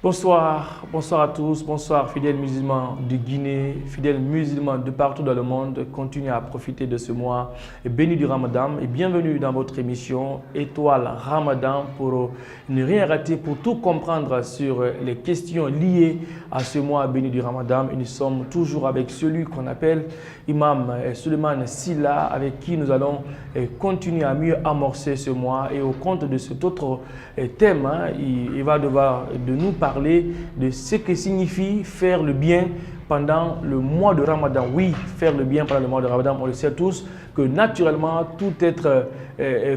Bonsoir à tous, bonsoir fidèles musulmans de Guinée, fidèles musulmans de partout dans le monde. Continuez à profiter de ce mois béni du Ramadan et bienvenue dans votre émission Étoile Ramadan pour ne rien rater, pour tout comprendre sur les questions liées à ce mois béni du Ramadan. Et nous sommes toujours avec celui qu'on appelle Imam Suleiman Silla, avec qui nous allons continuer à mieux amorcer ce mois. Et au compte de cet autre thème, il va devoir de nous parler de ce que signifie faire le bien pendant le mois de Ramadan. Oui, faire le bien pendant le mois de Ramadan, on le sait tous, que naturellement, tout être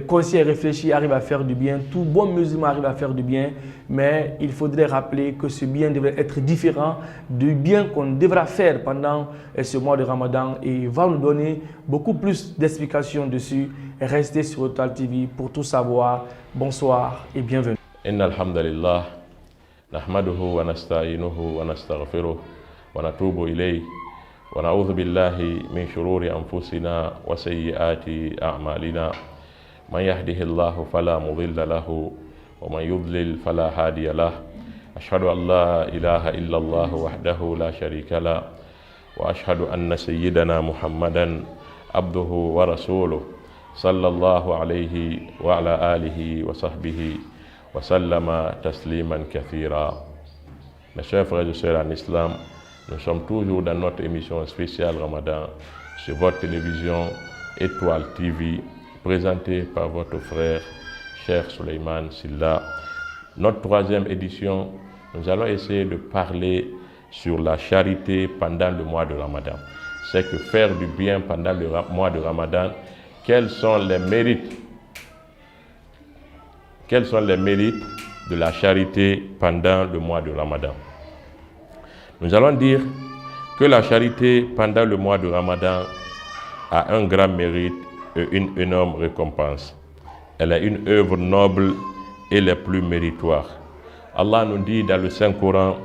conscient et réfléchi arrive à faire du bien, tout bon musulman arrive à faire du bien, mais il faudrait rappeler que ce bien devrait être différent du bien qu'on devra faire pendant ce mois de Ramadan, et il va nous donner beaucoup plus d'explications dessus. Restez sur Total TV pour tout savoir. Bonsoir et bienvenue. Inna alhamdulillah. نحمده ونستعينه ونستغفره ونتوب إليه ونعوذ بالله من شرور أنفسنا وسيئات أعمالنا من يهده الله فلا مضل له ومن يضلل فلا هادي له أشهد أن لا إله إلا الله وحده لا شريك له وأشهد أن سيدنا محمدا عبده ورسوله صلى الله عليه وعلى آله وصحبه وسلم تسليما كثيرا. Mes chers frères et sœurs en islam, nous sommes toujours dans notre émission spéciale Ramadan sur votre télévision Étoile TV, présentée par votre frère Cheikh Suleiman Silla. Notre troisième édition, nous allons essayer de parler sur la charité pendant le mois de Ramadan. C'est que faire du bien pendant le mois de Ramadan, quels sont les mérites de la charité pendant le mois de Ramadan? Nous allons dire que la charité pendant le mois de Ramadan a un grand mérite et une énorme récompense. Elle est une œuvre noble et les plus méritoires. Allah nous dit dans le Saint-Coran,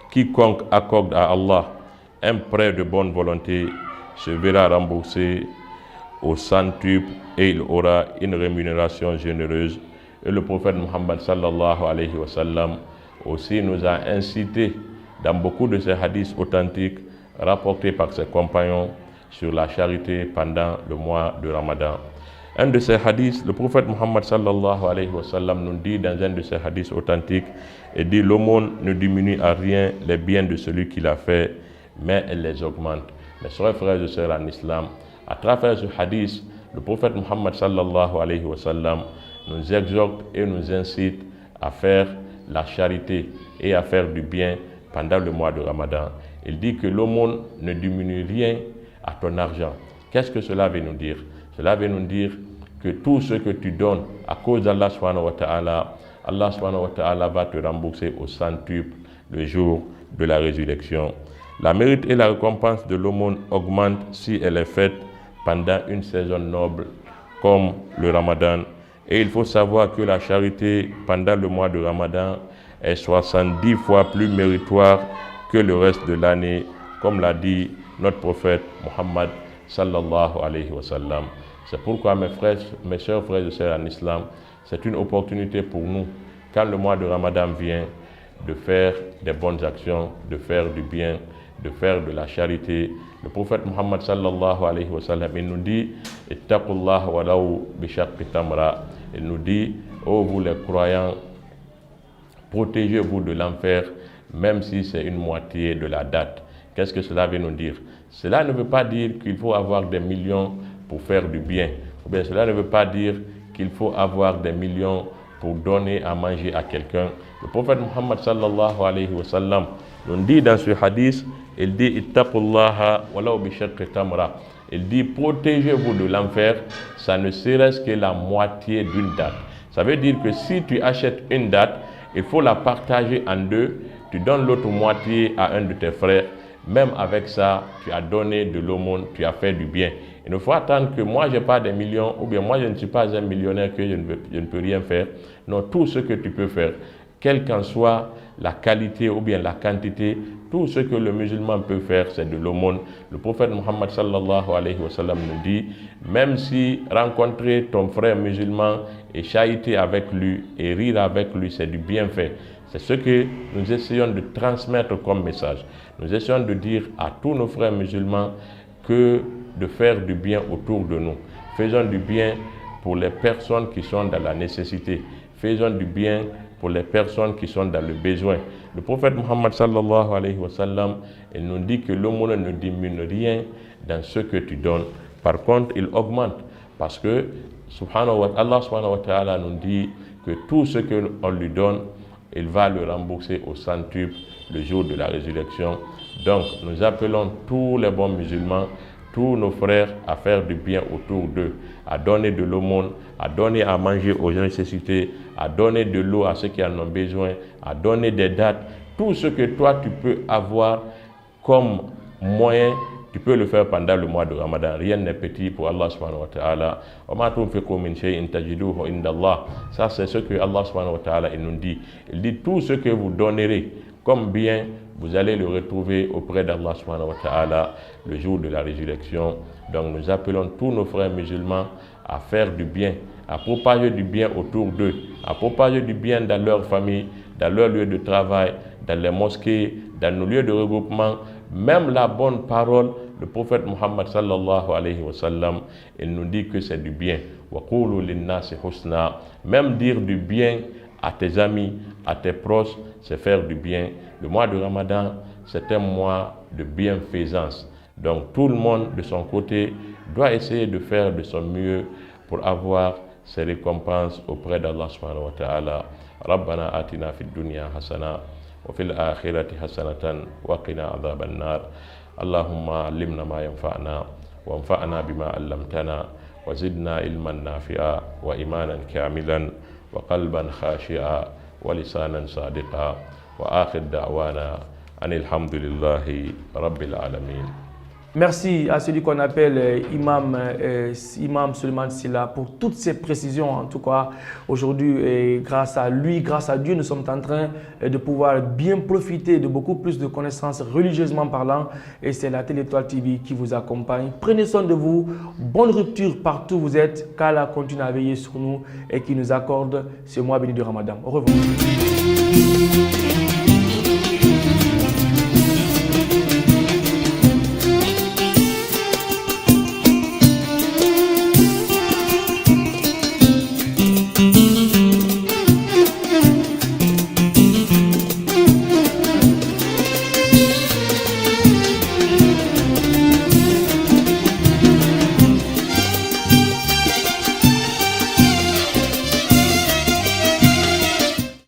quiconque accorde à Allah un prêt de bonne volonté se verra remboursé au centuple et il aura une rémunération généreuse. Et le prophète Muhammad sallallahu alayhi wa sallam aussi nous a incité dans beaucoup de ses hadiths authentiques rapportés par ses compagnons sur la charité pendant le mois de Ramadan. Un de ces hadiths, le prophète Muhammad sallallahu alayhi wa sallam nous dit dans un de ses hadiths authentiques, et dit: l'aumône ne diminue à rien les biens de celui qui l'a fait, mais elle les augmente. Mes chers frères et sœurs en islam, à travers ce hadith, le prophète Muhammad sallallahu alayhi wa sallam nous exhorte et nous incite à faire la charité et à faire du bien pendant le mois de Ramadan. Il dit que l'aumône ne diminue rien à ton argent. Qu'est-ce que cela veut nous dire? Cela veut nous dire que tout ce que tu donnes à cause d'Allah subhanahu wa ta'ala, Allah subhanahu wa ta'ala va te rembourser au centuple le jour de la résurrection. La mérite et la récompense de l'aumône augmentent si elle est faite pendant une saison noble comme le Ramadan. Et il faut savoir que la charité pendant le mois de Ramadan est 70 fois plus méritoire que le reste de l'année, comme l'a dit notre prophète Muhammad sallallahu alayhi wa sallam. C'est pourquoi mes chers frères et sœurs en islam, c'est une opportunité pour nous, quand le mois de Ramadan vient, de faire des bonnes actions, de faire du bien, de faire de la charité. Le prophète Muhammad sallallahu alayhi wa sallam, il nous dit: ittaqullah walau bishaqqi tamra. Il nous dit: ô vous les croyants, protégez-vous de l'enfer, même si c'est une moitié de la date. Qu'est-ce que cela veut nous dire? Cela ne veut pas dire qu'il faut avoir des millions pour faire du bien. Ou bien cela ne veut pas dire qu'il faut avoir des millions pour donner à manger à quelqu'un. Le prophète Muhammad sallallahu alayhi wa sallam nous dit dans ce hadith, il dit: ittaqullaha walau bishaqqi tamra. Il dit: protégez-vous de l'enfer, ça ne serait-ce que la moitié d'une date. Ça veut dire que si tu achètes une date, il faut la partager en deux, tu donnes l'autre moitié à un de tes frères. Même avec ça, tu as donné de l'aumône, tu as fait du bien. Il ne faut attendre que moi, je n'ai pas des millions, ou bien moi, je ne suis pas un millionnaire, que je ne peux rien faire. Non, tout ce que tu peux faire, quelle qu'en soit la qualité ou bien la quantité, tout ce que le musulman peut faire, c'est de l'aumône. Le prophète Muhammad sallallahu alayhi wa sallam nous dit, même si rencontrer ton frère musulman et chahiter avec lui et rire avec lui, c'est du bienfait. C'est ce que nous essayons de transmettre comme message. Nous essayons de dire à tous nos frères musulmans que de faire du bien autour de nous. Faisons du bien pour les personnes qui sont dans la nécessité. Faisons du bien pour les personnes qui sont dans le besoin. Le prophète Muhammad sallallahu alayhi wa sallam, il nous dit que l'aumône ne diminue rien dans ce que tu donnes. Par contre, il augmente parce que Allah subhanahu wa ta'ala nous dit que tout ce qu'on lui donne, il va le rembourser au centuple le jour de la résurrection. Donc, nous appelons tous les bons musulmans, tous nos frères à faire du bien autour d'eux, à donner de l'aumône, à donner à manger aux nécessités, à donner de l'eau à ceux qui en ont besoin, à donner des dates. Tout ce que toi tu peux avoir comme moyen, tu peux le faire pendant le mois de Ramadan. Rien n'est petit pour Allah subhanahu wa ta'ala. Ça, c'est ce que Allah subhanahu wa ta'ala il nous dit. Il dit tout ce que vous donnerez comme bien, vous allez le retrouver auprès d'Allah subhanahu wa ta'ala le jour de la résurrection. Donc nous appelons tous nos frères musulmans à faire du bien, à propager du bien autour d'eux, à propager du bien dans leur famille, dans leur lieu de travail, dans les mosquées, dans nos lieux de regroupement. Même la bonne parole, le prophète Muhammad sallallahu alayhi wa sallam, il nous dit que c'est du bien. Wa qulu linnasi husna. Même dire du bien à tes amis, à tes proches, c'est faire du bien. Le mois de Ramadan, c'est un mois de bienfaisance. Donc tout le monde de son côté doit essayer de faire de son mieux pour avoir ses récompenses auprès d'Allah subhanahu wa ta'ala. Rabbana atina fid dunya hasana wa fil akhirati hasanatan wa qina adhaban nar. Allahumma allimna ma yanfa'na wa anfa'na bima 'allamtana wa zidna ilman nafi'a wa imanan kamilan wa qalban khashi'a wa lisanan sadiqa wa akhir da'wana anil hamdulillahi rabbil alamin. Merci à celui qu'on appelle Imam Suleiman Silla pour toutes ces précisions. En tout cas, aujourd'hui, grâce à lui, grâce à Dieu, nous sommes en train de pouvoir bien profiter de beaucoup plus de connaissances religieusement parlant. Et c'est la Télé Étoile TV qui vous accompagne. Prenez soin de vous. Bonne rupture partout où vous êtes. Qu'Allah continue à veiller sur nous et qui nous accorde ce mois béni du Ramadan. Au revoir.